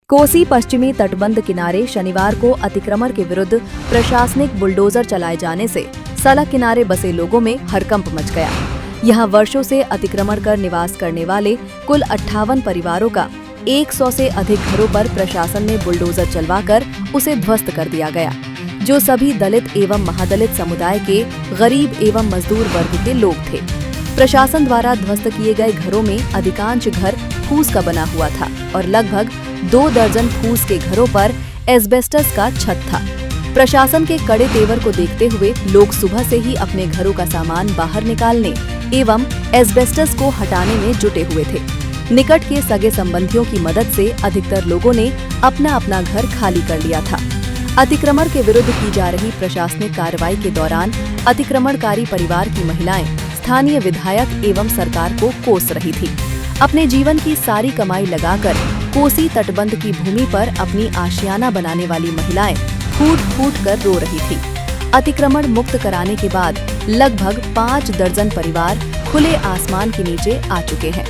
कोसी पश्चिमी तटबंध किनारे शनिवार को अतिक्रमण के विरुद्ध प्रशासनिक बुलडोजर चलाए जाने से सड़क किनारे बसे लोगों में हड़कंप मच गया। यहां वर्षों से अतिक्रमण कर निवास करने वाले कुल 58 परिवारों का 100 से अधिक घरों पर प्रशासन ने बुलडोजर चलवाकर उसे ध्वस्त कर दिया गया, जो सभी दलित एवं महादलित समुदाय के गरीब एवं मजदूर वर्ग के लोग थे। प्रशासन द्वारा ध्वस्त किए गए घरों में अधिकांश घर फूस का बना हुआ था और लगभग 2 दर्जन फूस के घरों पर एस्बेस्टस का छत था। प्रशासन के कड़े तेवर को देखते हुए लोग सुबह से ही अपने घरों का सामान बाहर निकालने एवं एस्बेस्टस को हटाने में जुटे हुए थे। निकट के सगे संबंधियों की मदद से अधिकतर लोगों ने अपना अपना घर खाली कर लिया था। अतिक्रमण के विरुद्ध की जा रही प्रशासनिक कार्रवाई के दौरान अतिक्रमणकारी परिवार की महिलाएं स्थानीय विधायक एवं सरकार को कोस रही थी। अपने जीवन की सारी कमाई लगाकर कोसी तटबंध की भूमि पर अपनी आशियाना बनाने वाली महिलाएं फूट फूट कर रो रही थी। अतिक्रमण मुक्त कराने के बाद लगभग 5 दर्जन परिवार खुले आसमान के नीचे आ चुके हैं।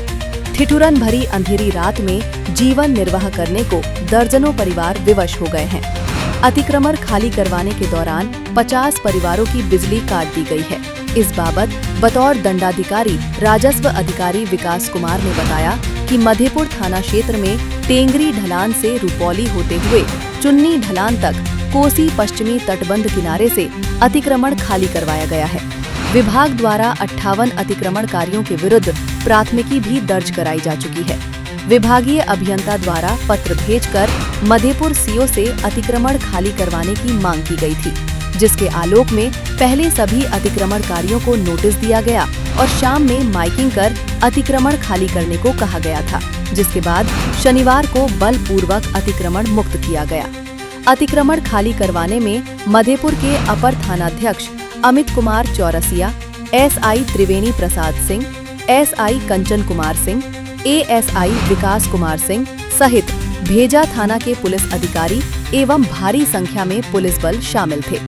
ठिठुरन भरी अंधेरी रात में जीवन निर्वाह करने को दर्जनों परिवार विवश हो गए हैं। अतिक्रमण खाली करवाने के दौरान 50 परिवारों की बिजली काट दी गई है। इस बाबत बतौर दंडाधिकारी राजस्व अधिकारी विकास कुमार ने बताया कि मधेपुर थाना क्षेत्र में टेंगरी ढलान से रुपौली होते हुए चुन्नी ढलान तक कोसी पश्चिमी तटबंध किनारे से अतिक्रमण खाली करवाया गया है। विभाग द्वारा 58 अतिक्रमणकारियों के विरुद्ध प्राथमिकी भी दर्ज कराई जा चुकी है। विभागीय अभियंता द्वारा पत्र भेजकर मधेपुर सीओ से अतिक्रमण खाली करवाने की मांग की गई थी, जिसके आलोक में पहले सभी अतिक्रमणकारियों को नोटिस दिया गया और शाम में माइकिंग कर अतिक्रमण खाली करने को कहा गया था, जिसके बाद शनिवार को बलपूर्वक अतिक्रमण मुक्त किया गया। अतिक्रमण खाली करवाने में मधेपुर के अपर थानाध्यक्ष अमित कुमार चौरसिया, एसआई त्रिवेणी प्रसाद सिंह, एसआई कंचन कुमार सिंह, एएसआई विकास कुमार सिंह सहित भेजा थाना के पुलिस अधिकारी एवं भारी संख्या में पुलिस बल शामिल थे।